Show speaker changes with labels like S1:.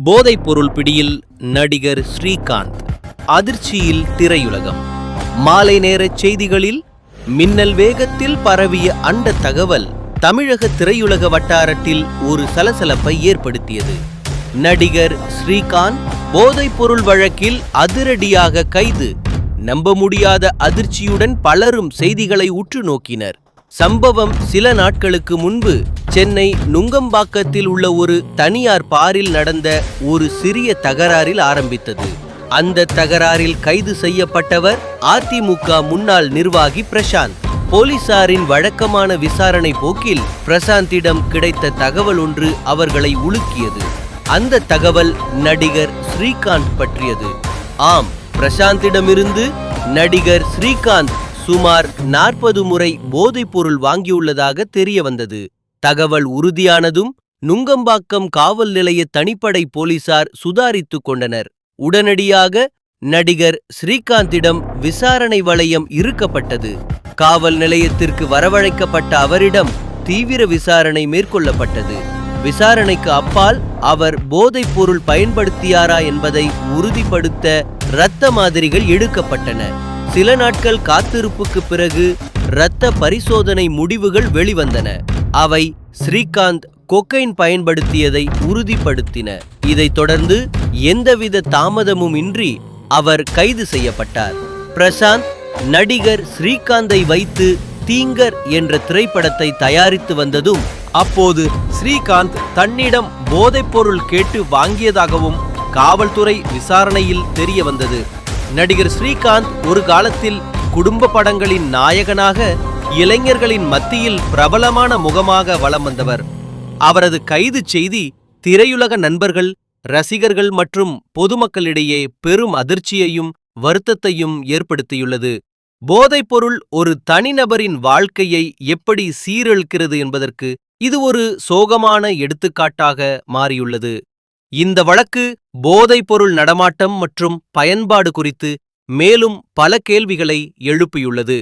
S1: போதைப் பொருள் பிடியில் நடிகர் ஸ்ரீகாந்த். அதிர்ச்சியில் திரையுலகம். மாலை நேரச் செய்திகளில் மின்னல் வேகத்தில் பரவிய அந்த தகவல் தமிழக திரையுலக வட்டாரத்தில் ஒரு சலசலப்பை ஏற்படுத்தியது. நடிகர் ஸ்ரீகாந்த் போதைப் பொருள் வழக்கில் அதிரடியாக கைது. நம்ப முடியாத அதிர்ச்சியுடன் பலரும் செய்திகளை உற்று நோக்கினர். சம்பவம் சில நாட்களுக்கு முன்பு சென்னை நுங்கம்பாக்கத்தில் உள்ள ஒரு தனியார் பாரில் நடந்த ஒரு சிறிய தகராறில் ஆரம்பித்தது. அந்த தகராறில் கைது செய்யப்பட்டவர் அதிமுக முன்னாள் நிர்வாகி பிரசாந்த். போலீசாரின் வழக்கமான விசாரணை போக்கில் பிரசாந்திடம் கிடைத்த தகவல் ஒன்று அவர்களை உலுக்கியது. அந்த தகவல் நடிகர் ஸ்ரீகாந்த் பற்றியது. ஆம், பிரசாந்திடமிருந்து நடிகர் ஸ்ரீகாந்த் சுமார் 40 முறை போதைப் பொருள் வாங்கியுள்ளதாக தெரிய வந்தது. தகவல் உறுதியானதும் நுங்கம்பாக்கம் காவல் நிலைய தனிப்படை போலீசார் சுதாரித்துக் கொண்டனர். உடனடியாக நடிகர் ஸ்ரீகாந்திடம் விசாரணை வளையம் இறுக்கப்பட்டது. காவல் நிலையத்திற்கு வரவழைக்கப்பட்ட அவரிடம் தீவிர விசாரணை மேற்கொள்ளப்பட்டது. விசாரணைக்கு அப்பால் அவர் போதைப் பொருள் பயன்படுத்தியாரா என்பதை உறுதிப்படுத்த இரத்த மாதிரிகள் எடுக்கப்பட்டன. சில நாட்கள் காத்திருப்புக்கு பிறகு இரத்த பரிசோதனை முடிவுகள் வெளிவந்தன. அவை ஸ்ரீகாந்த் கொக்கைன் பயன்படுத்தியதை உறுதிப்படுத்தின. இதைத் தொடர்ந்து எந்தவித தாமதமும் இன்றி அவர் கைது செய்யப்பட்டார். பிரசாந்த் நடிகர் ஸ்ரீகாந்தை வைத்து தீங்கர் என்ற திரைப்படத்தை தயாரித்து வந்ததும் அப்போது ஸ்ரீகாந்த் தன்னிடம் போதைப்பொருள் கேட்டு வாங்கியதாகவும் காவல்துறை விசாரணையில் தெரிய வந்தது. நடிகர் ஸ்ரீகாந்த் ஒரு காலத்தில் குடும்ப படங்களின் நாயகனாக இளைஞர்களின் மத்தியில் பிரபலமான முகமாக வலம் வந்தவர். அவரது கைது செய்தி திரையுலக நண்பர்கள், ரசிகர்கள் மற்றும் பொதுமக்களிடையே பெரும் அதிர்ச்சியையும் வருத்தத்தையும் ஏற்படுத்தியுள்ளது. போதைப்பொருள் ஒரு தனிநபரின் வாழ்க்கையை எப்படி சீரழிக்கிறது என்பதற்கு இது ஒரு சோகமான எடுத்துக்காட்டாக மாறியுள்ளது. இந்த வழக்கு போதைப்பொருள் நடமாட்டம் மற்றும் பயன்பாடு குறித்து மேலும் பல கேள்விகளை எழுப்பியுள்ளது.